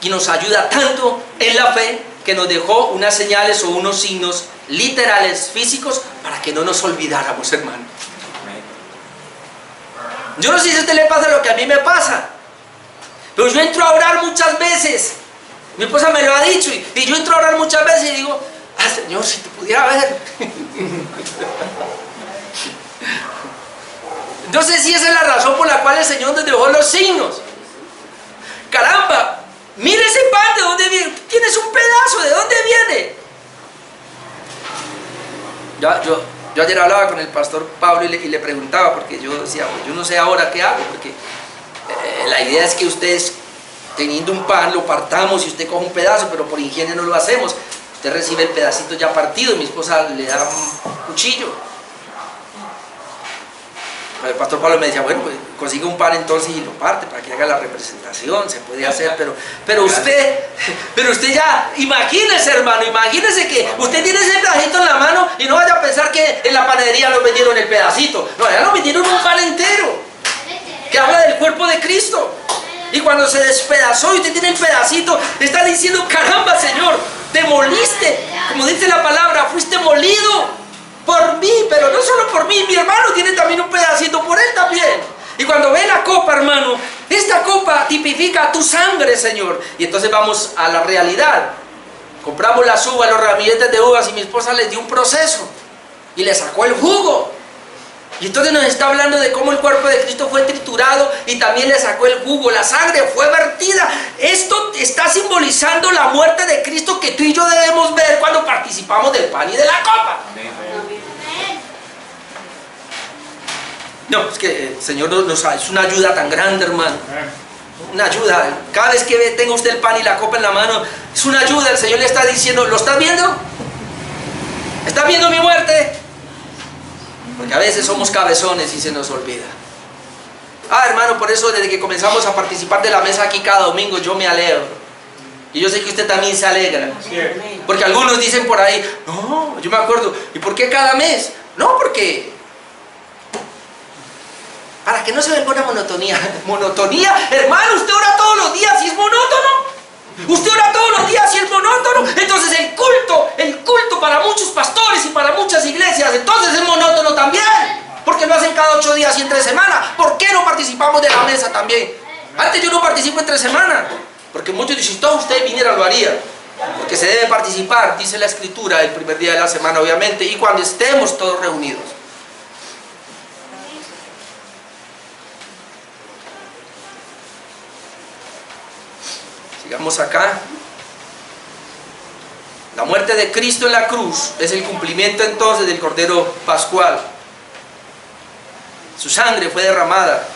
y nos ayuda tanto en la fe, que nos dejó unas señales o unos signos literales, físicos, para que no nos olvidáramos, hermano. Yo no sé si a usted le pasa lo que a mí me pasa, pero yo entro a orar muchas veces, mi esposa me lo ha dicho, y yo entro a orar muchas veces y digo, Señor, si te pudiera ver. No sé si esa es la razón por la cual el Señor nos dejó los signos. Caramba, mire ese pan, ¿de dónde viene? Tienes un pedazo, ¿de dónde viene? Yo ayer hablaba con el pastor Pablo y le preguntaba, porque yo decía, pues yo no sé ahora qué hago, porque la idea es que ustedes, teniendo un pan, lo partamos y usted coge un pedazo, pero por higiene no lo hacemos. Usted recibe el pedacito ya partido y mi esposa le da un cuchillo. El pastor Pablo me decía, bueno, pues consigue un pan entonces y lo parte para que haga la representación, se puede hacer, pero usted ya, imagínese, hermano, imagínese que usted tiene ese pedacito en la mano y no vaya a pensar que en la panadería nos vendieron el pedacito, no, ya nos vendieron un pan entero, que habla del cuerpo de Cristo. Y cuando se despedazó y usted tiene el pedacito, está diciendo, caramba, Señor, te moliste, como dice la palabra, fuiste molido por mí, pero no solo por mí, mi hermano tiene también un pedacito por él también. Y cuando ve la copa, hermano, esta copa tipifica tu sangre, Señor. Y entonces vamos a la realidad. Compramos las uvas, los ramilletes de uvas, y mi esposa les dio un proceso y le sacó el jugo. Y entonces nos está hablando de cómo el cuerpo de Cristo fue triturado y también le sacó el jugo, la sangre fue vertida. Esto está simbolizando la muerte de Cristo que tú y yo debemos ver cuando participamos del pan y de la copa. No, es que el Señor es una ayuda tan grande, hermano. Una ayuda. Cada vez que tenga usted el pan y la copa en la mano, es una ayuda. El Señor le está diciendo, ¿lo estás viendo? ¿Estás viendo mi muerte? Porque a veces somos cabezones y se nos olvida. Hermano, por eso desde que comenzamos a participar de la mesa aquí cada domingo, yo me alegro. Y yo sé que usted también se alegra. Porque algunos dicen por ahí, no, yo me acuerdo, ¿y por qué cada mes? No, porque para que no se venga una monotonía. Monotonía, hermano, usted ora todos los días y es monótono. Usted ora todos los días y es monótono. Entonces el culto para muchos pastores y para muchas iglesias, entonces es monótono también. Porque lo hacen cada 8 días y entre semana. ¿Por qué no participamos de la mesa también? Antes yo no participo entre semana, porque muchos dicen, si todo usted viniera lo haría. Porque se debe participar, dice la Escritura, el primer día de la semana obviamente, y cuando estemos todos reunidos. Sigamos acá. La muerte de Cristo en la cruz es el cumplimiento entonces del Cordero Pascual. Su sangre fue derramada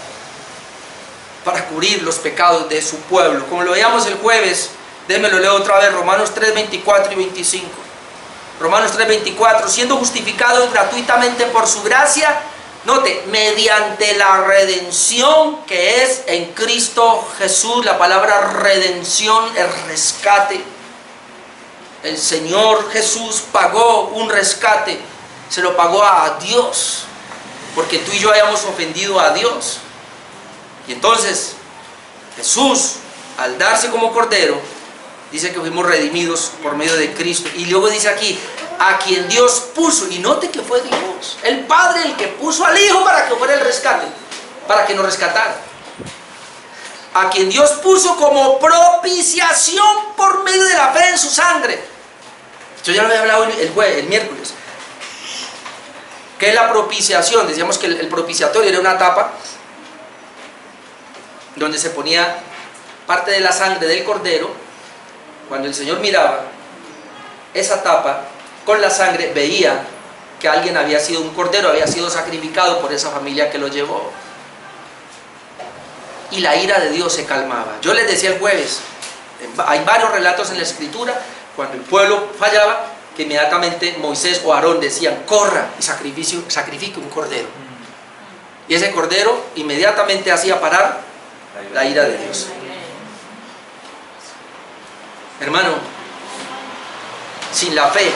para cubrir los pecados de su pueblo. Como lo veíamos el jueves, déjenme lo leo otra vez, Romanos 3, 24 y 25. Romanos 3, 24, siendo justificados gratuitamente por su gracia, note, mediante la redención que es en Cristo Jesús. La palabra redención es rescate. El Señor Jesús pagó un rescate, se lo pagó a Dios, porque tú y yo habíamos ofendido a Dios. Y entonces Jesús, al darse como cordero, dice que fuimos redimidos por medio de Cristo. Y luego dice aquí, a quien Dios puso, y note que fue Dios, el Padre el que puso al Hijo para que fuera el rescate, para que nos rescatara. A quien Dios puso como propiciación por medio de la fe en su sangre. Yo ya lo había hablado el miércoles. ¿Qué es la propiciación? Decíamos que el propiciatorio era una tapa donde se ponía parte de la sangre del cordero. Cuando el Señor miraba esa tapa con la sangre, veía que alguien había sido un cordero, había sido sacrificado por esa familia que lo llevó. Y la ira de Dios se calmaba. Yo les decía el jueves, hay varios relatos en la Escritura, cuando el pueblo fallaba, que inmediatamente Moisés o Aarón decían, corra y sacrifique un cordero. Y ese cordero inmediatamente hacía parar la ira de Dios. Hermano, sin la fe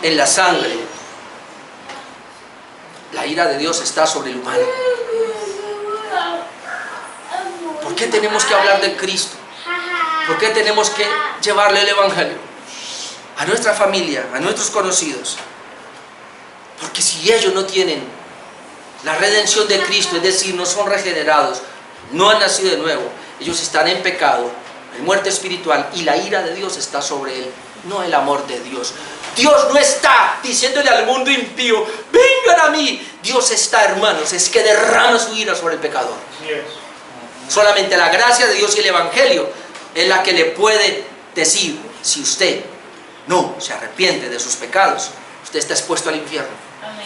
en la sangre, la ira de Dios está sobre el humano. ¿Por qué tenemos que hablar de Cristo? ¿Por qué tenemos que llevarle el Evangelio a nuestra familia, a nuestros conocidos? Porque si ellos no tienen la redención de Cristo, es decir, no son regenerados, no han nacido de nuevo, ellos están en pecado, en muerte espiritual, y la ira de Dios está sobre él, no el amor de Dios. Dios no está diciéndole al mundo impío, vengan a mí. Dios está, hermanos, es que derrama su ira sobre el pecador. Solamente la gracia de Dios y el Evangelio es la que le puede decir, si usted no se arrepiente de sus pecados, usted está expuesto al infierno. Amén.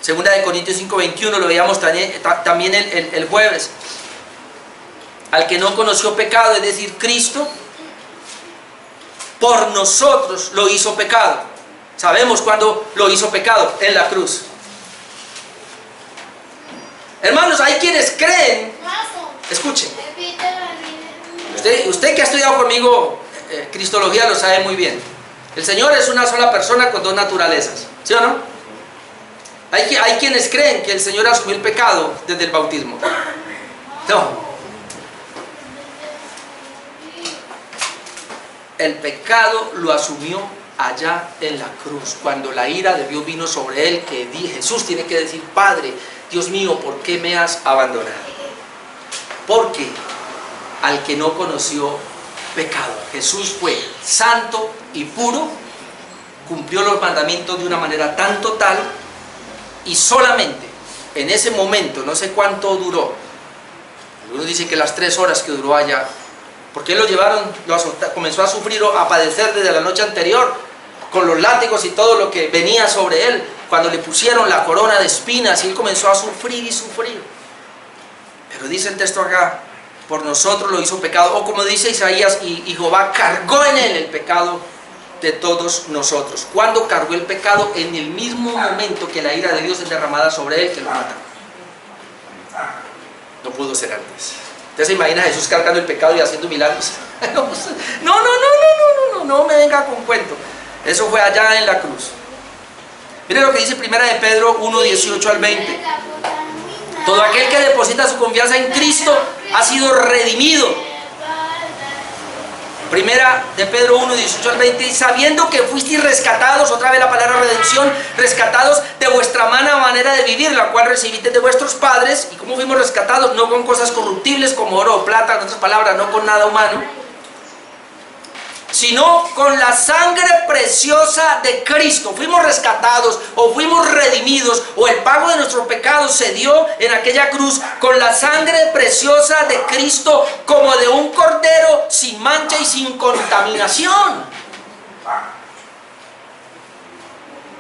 Segunda de Corintios 5:21, lo veíamos también el jueves. Al que no conoció pecado, es decir, Cristo, por nosotros lo hizo pecado. Sabemos cuándo lo hizo pecado, en la cruz. Hermanos, hay quienes creen, escuchen, usted que ha estudiado conmigo Cristología lo sabe muy bien. El Señor es una sola persona con dos naturalezas, ¿sí o no? Hay quienes creen que el Señor asumió el pecado desde el bautismo. No. El pecado lo asumió allá en la cruz, cuando la ira de Dios vino sobre él, que Jesús tiene que decir, Padre, Dios mío, ¿por qué me has abandonado? Porque al que no conoció pecado, Jesús fue santo y puro, cumplió los mandamientos de una manera tan total, y solamente en ese momento, no sé cuánto duró, algunos dicen que las 3 horas que duró allá, porque lo llevaron, comenzó a sufrir o a padecer desde la noche anterior, con los látigos y todo lo que venía sobre él, cuando le pusieron la corona de espinas, y él comenzó a sufrir y sufrir. Pero dice el texto acá, por nosotros lo hizo pecado, o como dice Isaías, y Jehová cargó en él el pecado de todos nosotros. ¿Cuándo cargó el pecado? En el mismo momento que la ira de Dios es derramada sobre él, que lo mata. No pudo ser antes. ¿Usted se imagina a Jesús cargando el pecado y haciendo milagros? No me venga con cuento. Eso fue allá en la cruz. Mire lo que dice Primera de Pedro 1, 18 al 20. Todo aquel que deposita su confianza en Cristo ha sido redimido. Primera de Pedro 1, 18 al 20. Y sabiendo que fuisteis rescatados, otra vez la palabra redención, rescatados de vuestra mala manera de vivir, la cual recibisteis de vuestros padres. ¿Y cómo fuimos rescatados? No con cosas corruptibles como oro o plata, en otras palabras, no con nada humano, sino con la sangre preciosa de Cristo. Fuimos rescatados o fuimos redimidos, o el pago de nuestros pecados se dio en aquella cruz con la sangre preciosa de Cristo, como de un cordero sin mancha y sin contaminación.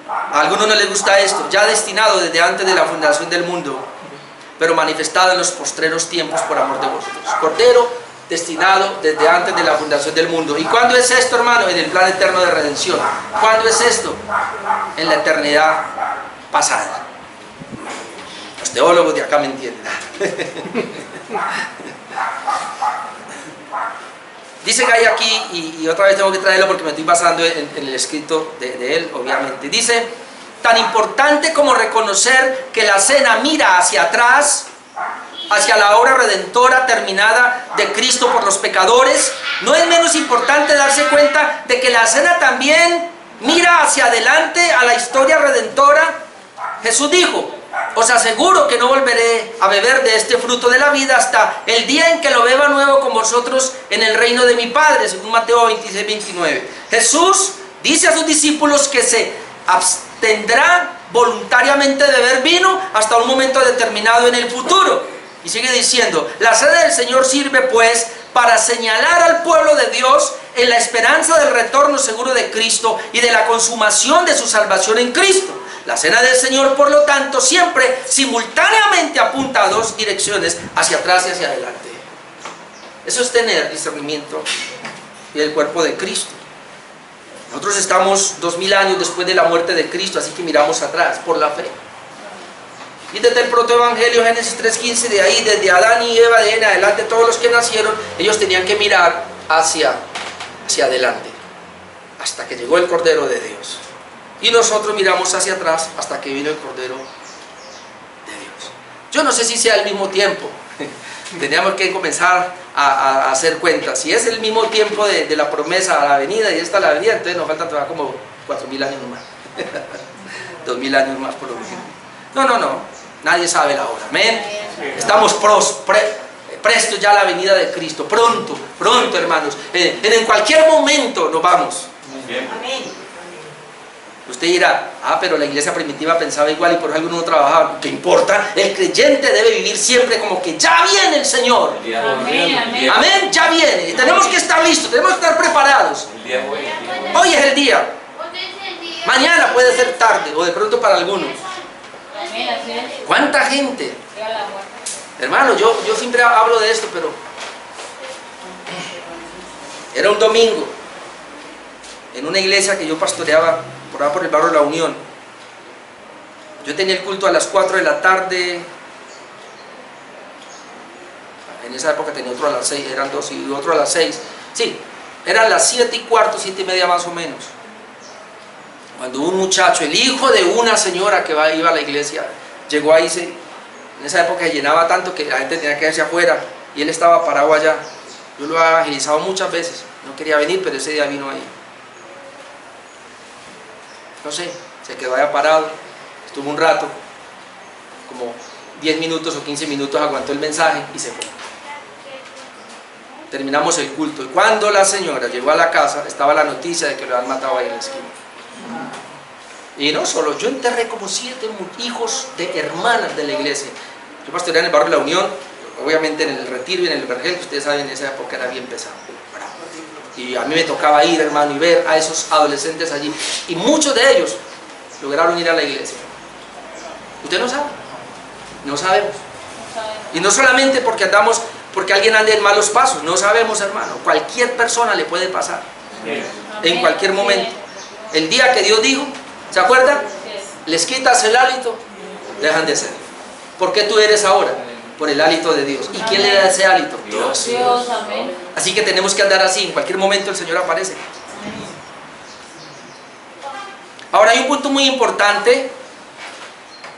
A algunos no les gusta esto, ya destinado desde antes de la fundación del mundo, pero manifestado en los postreros tiempos por amor de vosotros. Cordero destinado desde antes de la fundación del mundo. ¿Y cuándo es esto, hermano? En el plan eterno de redención. ¿Cuándo es esto? En la eternidad pasada. Los teólogos de acá me entienden. Dice que hay aquí, y otra vez tengo que traerlo porque me estoy basando en el escrito de él, obviamente. Dice tan importante como reconocer que la cena mira hacia atrás, hacia la obra redentora terminada de Cristo por los pecadores, no es menos importante darse cuenta de que la cena también mira hacia adelante a la historia redentora. Jesús dijo: os aseguro que no volveré a beber de este fruto de la vida hasta el día en que lo beba nuevo con vosotros en el reino de mi Padre, según Mateo 26, 29. Jesús dice a sus discípulos que se abstendrá voluntariamente de beber vino hasta un momento determinado en el futuro. Y sigue diciendo: la cena del Señor sirve pues para señalar al pueblo de Dios en la esperanza del retorno seguro de Cristo y de la consumación de su salvación en Cristo. La cena del Señor, por lo tanto, siempre simultáneamente apunta a dos direcciones, hacia atrás y hacia adelante. Eso es tener discernimiento del cuerpo de Cristo. Nosotros estamos 2000 años después de la muerte de Cristo, así que miramos atrás por la fe. Y desde el protoevangelio, Génesis 3:15, de ahí, desde Adán y Eva, de en adelante, todos los que nacieron, ellos tenían que mirar hacia adelante, hasta que llegó el Cordero de Dios. Y nosotros miramos hacia atrás hasta que vino el Cordero de Dios. Yo no sé si sea al mismo tiempo. Teníamos que comenzar a hacer cuentas. Si es el mismo tiempo de la promesa a la venida y esta a la venida, entonces nos faltan todavía como 4000 años más. 2000 años más por lo menos. No. Nadie sabe la hora. Amén. Estamos prestos ya a la venida de Cristo. Pronto, hermanos. En cualquier momento nos vamos. Amén. Usted dirá: pero la iglesia primitiva pensaba igual y por eso algunos no trabajaban. ¿Qué importa? El creyente debe vivir siempre como que ya viene el Señor. Amén, ya viene. Tenemos que estar listos, tenemos que estar preparados. Hoy es el día. Mañana puede ser tarde o de pronto para algunos. ¿Cuánta gente? Hermano, yo siempre hablo de esto, pero era un domingo en una iglesia que yo pastoreaba por allá por el barrio La Unión. Yo tenía el culto a las 4 de la tarde. En esa época tenía otro a las 6, eran dos y otro a las 6. Sí, eran las 7:15, 7:30 más o menos. Cuando un muchacho, el hijo de una señora que iba a la iglesia, llegó ahí, en esa época se llenaba tanto que la gente tenía que irse afuera y él estaba parado allá. Yo lo he evangelizado muchas veces, no quería venir, pero ese día vino ahí. No sé, se quedó allá parado, estuvo un rato, como 10 minutos o 15 minutos aguantó el mensaje y se fue. Terminamos el culto y cuando la señora llegó a la casa estaba la noticia de que lo habían matado ahí en la esquina. Y no solo, yo enterré como 7 hijos de hermanas de la iglesia. Yo pastoreaba en el barrio La Unión, obviamente en el retiro y en el vergel, que ustedes saben en esa época era bien pesado. Y a mí me tocaba ir, hermano, y ver a esos adolescentes allí. Y muchos de ellos lograron ir a la iglesia. Usted no sabe, no sabemos. Y no solamente porque alguien ande en malos pasos, no sabemos, hermano. Cualquier persona le puede pasar, en cualquier momento. El día que Dios dijo, ¿se acuerdan? Les quitas el hálito, dejan de ser. ¿Por qué tú eres ahora? Por el hálito de Dios. ¿Y quién le da ese hálito? Dios. Amén. Así que tenemos que andar así, en cualquier momento el Señor aparece. Ahora hay un punto muy importante,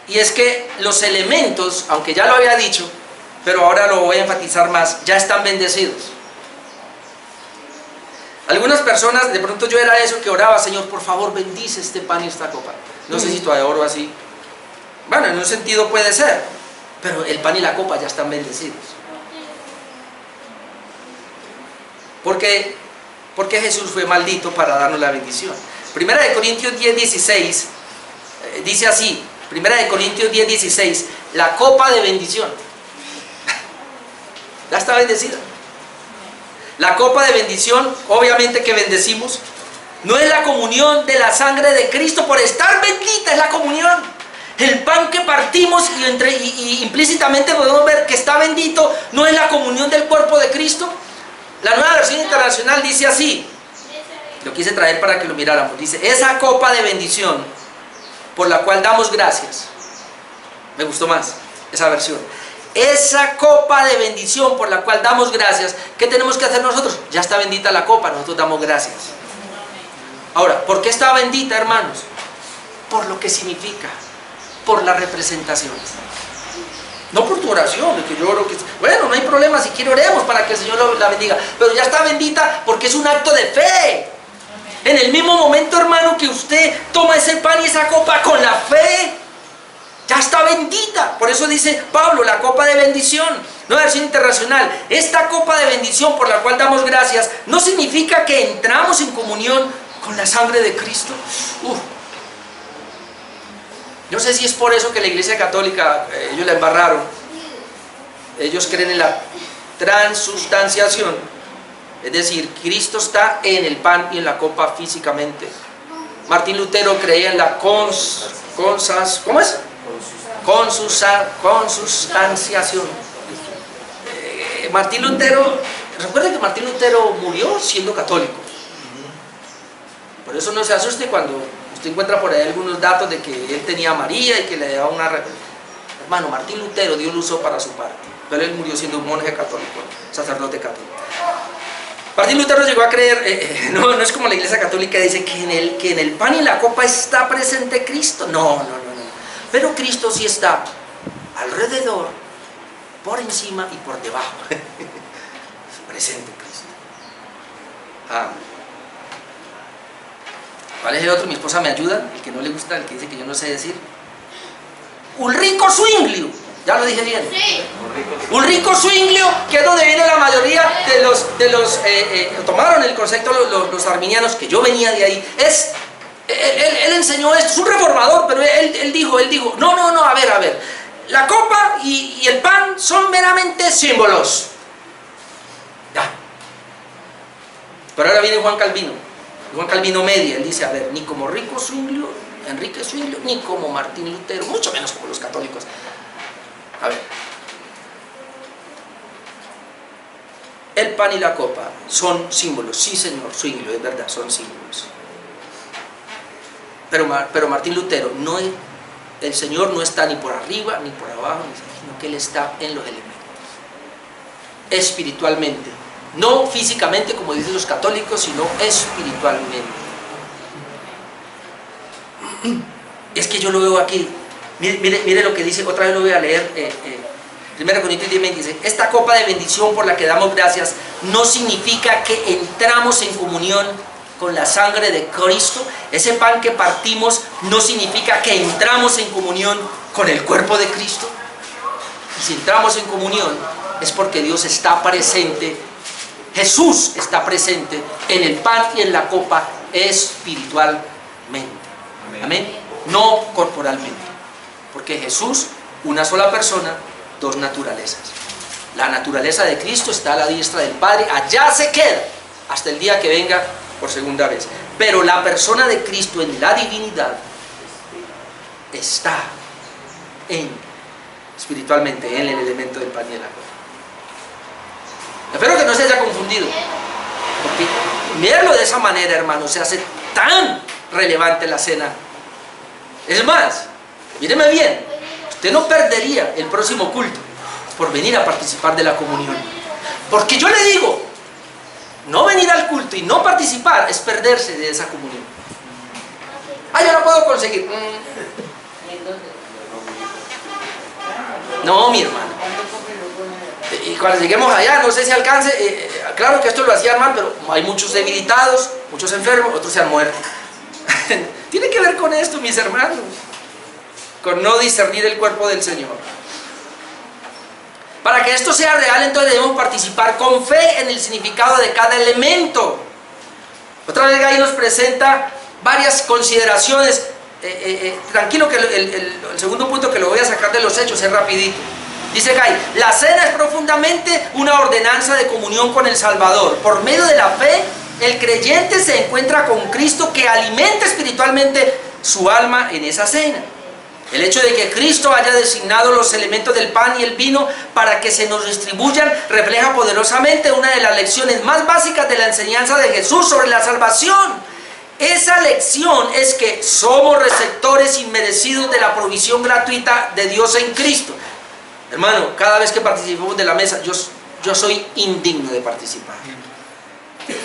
y es que los elementos, aunque ya lo había dicho, pero ahora lo voy a enfatizar más, ya están bendecidos. Algunas personas, de pronto yo era eso que oraba: Señor, por favor bendice este pan y esta copa. No sé si todavía oro así. Bueno, en un sentido puede ser, pero el pan y la copa ya están bendecidos. Porque Jesús fue maldito para darnos la bendición. Primera de Corintios 10:16 dice así, Primera de Corintios 10:16, la copa de bendición ya está bendecida. La copa de bendición, obviamente que bendecimos, no es la comunión de la sangre de Cristo por estar bendita, es la comunión. El pan que partimos y implícitamente podemos ver que está bendito, no es la comunión del cuerpo de Cristo. La Nueva Versión Internacional dice así, lo quise traer para que lo miráramos, dice: esa copa de bendición por la cual damos gracias. Me gustó más esa versión. Esa copa de bendición por la cual damos gracias. ¿Qué tenemos que hacer nosotros? Ya está bendita la copa, nosotros damos gracias. Ahora, ¿por qué está bendita, hermanos? por lo que significa, por la representación. No por tu oración, de que yo oro, que bueno, no hay problema, si quiere oremos para que el Señor la bendiga, pero ya está bendita porque es un acto de fe. En el mismo momento, hermano, que usted toma ese pan y esa copa con la fe, ya está bendita. Por eso dice Pablo, la copa de bendición, nueva versión internacional. Esta copa de bendición por la cual damos gracias, no significa que entramos en comunión con la sangre de Cristo. No sé si es por eso que la Iglesia Católica, ellos la embarraron. Ellos creen en la transubstanciación. Es decir, Cristo está en el pan y en la copa físicamente. Martín Lutero creía en la consubstanciación. Martín Lutero, recuerden que Martín Lutero murió siendo católico. Por eso no se asuste cuando usted encuentra por ahí algunos datos de que él tenía a María y que le daba una... Hermano, Martín Lutero Dios lo usó para su parte, pero él murió siendo un monje católico, sacerdote católico. Martín Lutero llegó a creer, no es como la Iglesia Católica dice que en el pan y en la copa está presente Cristo. No. Pero Cristo sí está alrededor, por encima y por debajo. Presente Cristo. ¿Cuál es el otro? Mi esposa me ayuda, el que no le gusta, el que dice que yo no sé decir. Ulrico Zwinglio, ya lo dije bien. Sí. Ulrico Zwinglio, que es donde viene la mayoría de los tomaron el concepto los arminianos, que yo venía de ahí. Él enseñó esto, es un reformador, pero él dijo, no, a ver, la copa y el pan son meramente símbolos. Ya. Pero ahora viene Juan Calvino media, él dice, a ver, ni como Enrique Zwinglio, ni como Martín Lutero, mucho menos como los católicos. A ver, el pan y la copa son símbolos, sí señor Zwinglio, es verdad, son símbolos. Pero Martín Lutero, el Señor no está ni por arriba, ni por abajo, sino que Él está en los elementos, espiritualmente. No físicamente, como dicen los católicos, sino espiritualmente. Es que yo lo veo aquí. Mire lo que dice, otra vez lo voy a leer. 1 Corintios 10 dice: esta copa de bendición por la que damos gracias no significa que entramos en comunión con la sangre de Cristo. Ese pan que partimos no significa que entramos en comunión con el cuerpo de Cristo. Y si entramos en comunión es porque Dios está presente. Jesús está presente en el pan y en la copa espiritualmente. Amén. No corporalmente. Porque Jesús, una sola persona, dos naturalezas. La naturaleza de Cristo está a la diestra del Padre, allá se queda hasta el día que venga por segunda vez. Pero la persona de Cristo en la divinidad está espiritualmente en el elemento del pan y de la copa. Espero que no se haya confundido, porque mirarlo de esa manera, hermano, se hace tan relevante la cena. Es más, míreme bien, usted no perdería el próximo culto por venir a participar de la comunión. Porque yo le digo, no venir al culto y no participar es perderse de esa comunión. Yo no puedo conseguir. No, mi hermano. Y cuando lleguemos allá, no sé si alcance, claro que esto lo hacían mal, pero hay muchos debilitados, muchos enfermos, otros se han muerto. Tiene que ver con esto, mis hermanos, con no discernir el cuerpo del Señor. Para que esto sea real, entonces debemos participar con fe en el significado de cada elemento. Otra vez Gay nos presenta varias consideraciones. Tranquilo que el segundo punto que lo voy a sacar de los Hechos es rapidito. Dice Gay: la cena es profundamente una ordenanza de comunión con el Salvador. Por medio de la fe, el creyente se encuentra con Cristo, que alimenta espiritualmente su alma en esa cena. El hecho de que Cristo haya designado los elementos del pan y el vino para que se nos distribuyan refleja poderosamente una de las lecciones más básicas de la enseñanza de Jesús sobre la salvación. Esa lección es que somos receptores inmerecidos de la provisión gratuita de Dios en Cristo. Hermano, cada vez que participamos de la mesa, yo soy indigno de participar.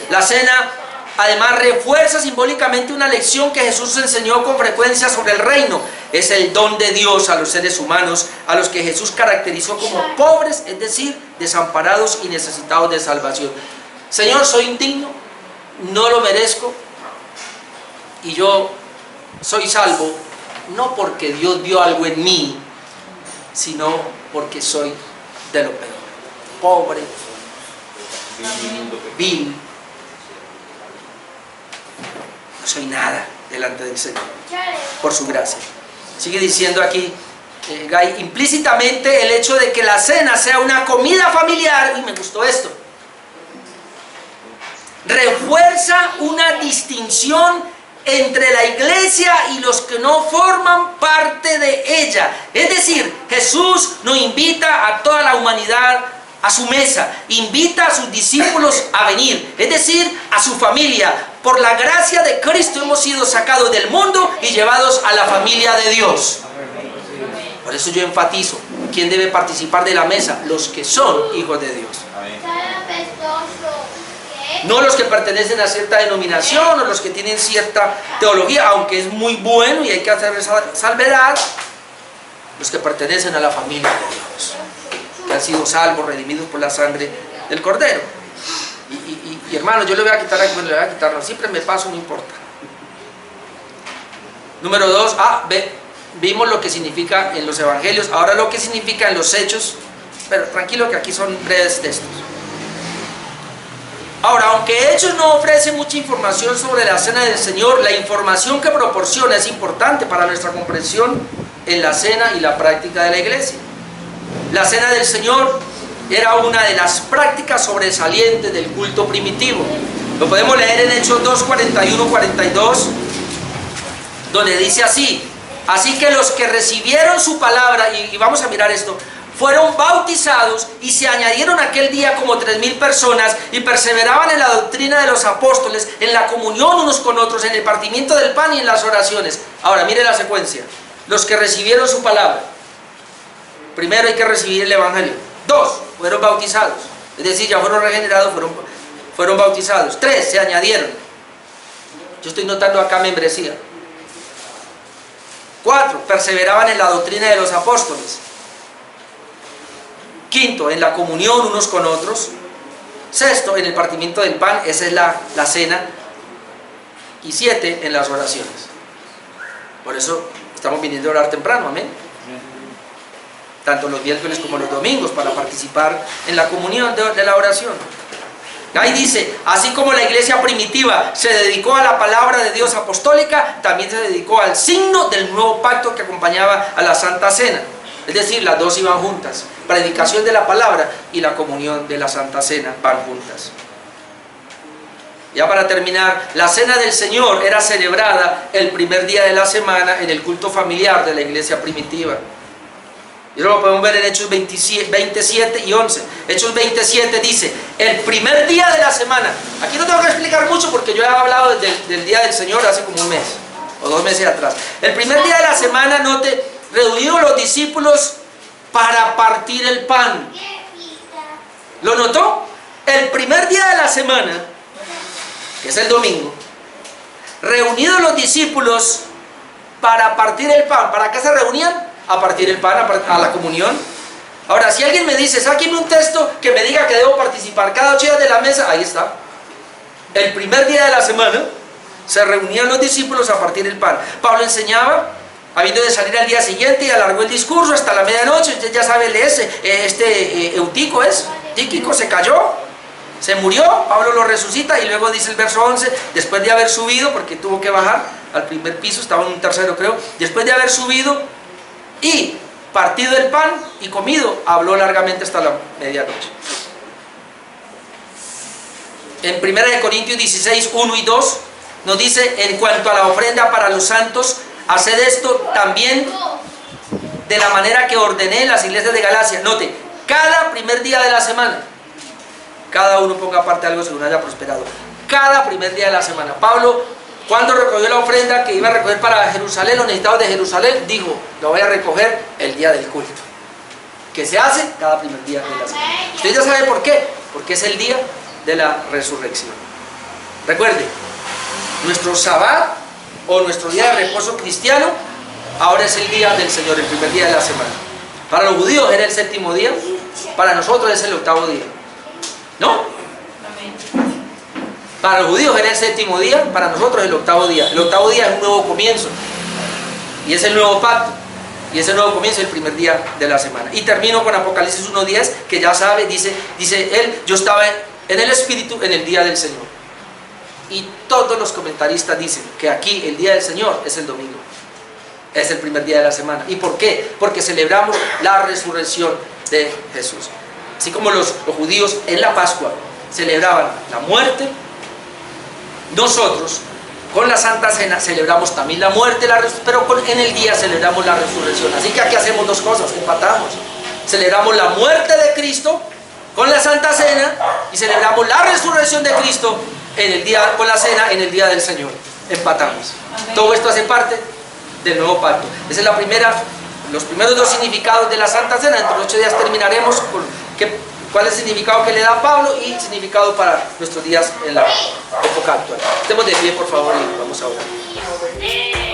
La cena Además, refuerza simbólicamente una lección que Jesús enseñó con frecuencia sobre el reino. Es el don de Dios a los seres humanos, a los que Jesús caracterizó como pobres, es decir, desamparados y necesitados de salvación. Señor, soy indigno, no lo merezco, y yo soy salvo, no porque Dios vio algo en mí, sino porque soy de lo peor, pobre, vil, no soy nada delante del Señor, por su gracia. Sigue diciendo aquí Guy, implícitamente el hecho de que la cena sea una comida familiar, y me gustó esto, refuerza una distinción entre la iglesia y los que no forman parte de ella. Es decir, Jesús no invita a toda la humanidad a su mesa, invita a sus discípulos a venir, es decir, a su familia. Por la gracia de Cristo hemos sido sacados del mundo y llevados a la familia de Dios. Por eso yo enfatizo, ¿quién debe participar de la mesa? Los que son hijos de Dios. No los que pertenecen a cierta denominación o los que tienen cierta teología, aunque es muy bueno y hay que hacer esa salvedad. Los que pertenecen a la familia de Dios, que han sido salvos, redimidos por la sangre del Cordero. Y hermano, yo le voy a quitar aquí, le voy a quitar, no, siempre me paso, no importa. Número 2, vimos lo que significa en los evangelios, ahora lo que significa en los hechos, pero tranquilo que aquí son breves textos. Ahora, aunque Hechos no ofrece mucha información sobre la cena del Señor, la información que proporciona es importante para nuestra comprensión en la cena y la práctica de la iglesia. La cena del Señor era una de las prácticas sobresalientes del culto primitivo. Lo podemos leer en Hechos 2, 41, 42, donde dice así: así que los que recibieron su palabra, y vamos a mirar esto, fueron bautizados y se añadieron aquel día como 3,000 personas y perseveraban en la doctrina de los apóstoles, en la comunión unos con otros, en el partimiento del pan y en las oraciones. Ahora, mire la secuencia. Los que recibieron su palabra. Primero hay que recibir el evangelio. 2, fueron bautizados. Es decir, ya fueron regenerados, fueron bautizados. 3, se añadieron. Yo estoy notando acá membresía. 4, perseveraban en la doctrina de los apóstoles. 5, en la comunión unos con otros. 6, en el partimiento del pan, esa es la cena. Y 7, en las oraciones. Por eso estamos viniendo a orar temprano, amén. Tanto los miércoles como los domingos, para participar en la comunión de la oración. Ahí dice, así como la iglesia primitiva se dedicó a la palabra de Dios apostólica, también se dedicó al signo del nuevo pacto que acompañaba a la Santa Cena. Es decir, las dos iban juntas. Predicación de la palabra y la comunión de la Santa Cena van juntas. Ya para terminar, la Cena del Señor era celebrada el primer día de la semana en el culto familiar de la iglesia primitiva. Y eso lo podemos ver en Hechos 27 y 11. Hechos 27 dice, el primer día de la semana. Aquí no tengo que explicar mucho porque yo he hablado del día del Señor hace como un mes o 2 meses atrás. El primer día de la semana, note, reunidos los discípulos para partir el pan. ¿Lo notó? El primer día de la semana, que es el domingo, reunidos los discípulos para partir el pan. ¿Para qué se reunían? A partir el pan, a la comunión. Ahora, si alguien me dice, sáquenme un texto que me diga que debo participar cada 8 días de la mesa, ahí está. El primer día de la semana se reunían los discípulos a partir el pan. Pablo enseñaba, habiendo de salir al día siguiente, y alargó el discurso hasta la medianoche. Usted ya sabe, Eutico Tíquico se cayó, se murió, Pablo lo resucita, y luego dice el verso 11, después de haber subido, porque tuvo que bajar al primer piso, estaba en un tercero creo, después de haber subido y partido el pan y comido, habló largamente hasta la medianoche. En 1 Corintios 16, 1 y 2 nos dice, en cuanto a la ofrenda para los santos, haced esto también de la manera que ordené en las iglesias de Galacia. Note, cada primer día de la semana, cada uno ponga aparte algo según haya prosperado. Cada primer día de la semana. Pablo, cuando recogió la ofrenda que iba a recoger para Jerusalén, los necesitados de Jerusalén, dijo, lo voy a recoger el día del culto, que se hace cada primer día de la semana. Usted ya sabe por qué, porque es el día de la resurrección. Recuerde, Nuestro sabbat o nuestro día de reposo cristiano ahora es el día del Señor, el primer día de la semana. Para los judíos era el séptimo día, para nosotros es el octavo día. ¿No? Para los judíos era el séptimo día, para nosotros es el octavo día. El octavo día es un nuevo comienzo. Y es el nuevo pacto. Y ese nuevo comienzo es el primer día de la semana. Y termino con Apocalipsis 1:10, que ya sabe, dice él, yo estaba en el Espíritu en el día del Señor. Y todos los comentaristas dicen que aquí el día del Señor es el domingo. Es el primer día de la semana. ¿Y por qué? Porque celebramos la resurrección de Jesús. Así como los judíos en la Pascua celebraban la muerte, nosotros con la Santa Cena celebramos también la muerte, pero en el día celebramos la resurrección. Así que aquí hacemos dos cosas, empatamos. Celebramos la muerte de Cristo con la Santa Cena y celebramos la resurrección de Cristo en el día, con la cena en el día del Señor. Empatamos. Amén. Todo esto hace parte del nuevo pacto. Esa es los primeros dos significados de la Santa Cena. Dentro de 8 días terminaremos con cuál es el significado que le da Pablo y significado para nuestros días en la época actual. Estemos de pie, por favor, y vamos a orar.